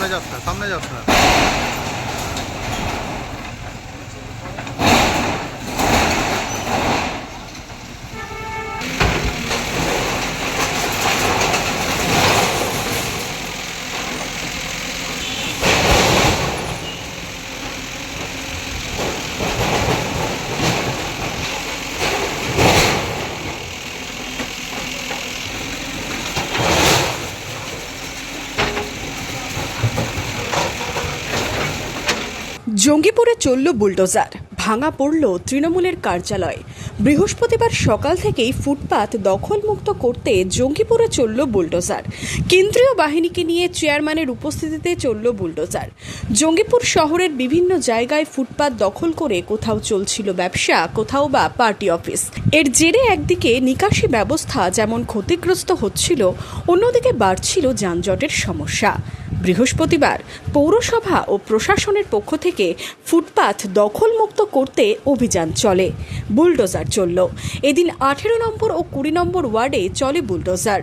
সামনে যাস না, সামনে যাস না। জঙ্গিপুরে চলল বুলডোজার, ভাঙা পড়ল তৃণমূলের কার্যালয়। বৃহস্পতিবার সকাল থেকেই ফুটপাত দখলমুক্ত করতে জঙ্গিপুরে চলল বুলডোজার। কেন্দ্রীয় বাহিনীকে নিয়ে চেয়ারম্যানের উপস্থিতিতে চলল বুলডোজার। জঙ্গিপুর শহরের বিভিন্ন জায়গায় ফুটপাত দখল করে কোথাও চলছিল ব্যবসা, কোথাও বা পার্টি অফিস। এর জেরে একদিকে নিকাশি ব্যবস্থা যেমন ক্ষতিগ্রস্ত হচ্ছিল, অন্যদিকে বাড়ছিল যানজটের সমস্যা। বৃহস্পতিবার পৌরসভা ও প্রশাসনের পক্ষ থেকে ফুটপাত দখলমুক্ত করতে অভিযান চলে, বুলডোজার চলল। এদিন 18 নম্বর ও 20 নম্বর ওয়ার্ডে চলে বুলডোজার।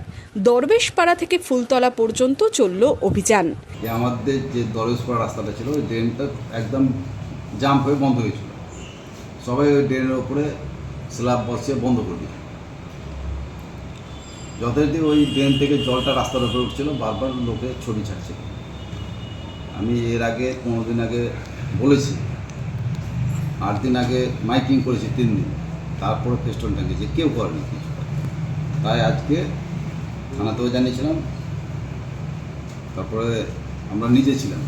দরবেশপাড়া থেকে ফুলতলা পর্যন্ত চলল অভিযান। আমাদের যে দরবেশপাড়া রাস্তাটা ছিল, ওই ড্রেনটা একদম জাম হয়ে বন্ধ হয়েছিল। সবাই ওই ড্রেনের ওপরে স্ল্যাব বসিয়ে বন্ধ করে দিল। যথারীতি ওই ড্রেন থেকে জলটা রাস্তার উপরে উঠছিল, বারবার লোকে ছবি ছাড়ছিল। আমি এর আগে 15 দিন আগে বলেছি, 8 দিন আগে মাইকিং করেছি 3 দিন, তারপরে ফেস্টন টাঙিয়েছি, কেউ করেনি কিছু। তাই আজকে থানাতেও জানিয়েছিলাম, তারপরে আমরা নিজে ছিলাম,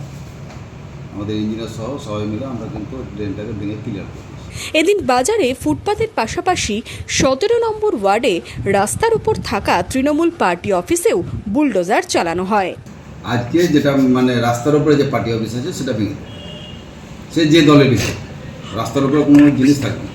আমাদের ইঞ্জিনিয়ার সহ সবাই মিলে আমরা কিন্তু ড্রেনটাকে ভেঙে ক্লিয়ার করি। এদিন বাজারে ফুটপাতের পাশাপাশি 17 নম্বর ওয়ার্ডে রাস্তার উপর থাকা তৃণমূল পার্টি অফিসেও বুলডোজার চালানো হয়। আজকে যেটা মানে রাস্তার উপরে যে পার্টি অফিস আছে সেটা ভেঙে দেয়। সে যে দলের রাস্তার উপরে কোনো জিনিস থাকবে।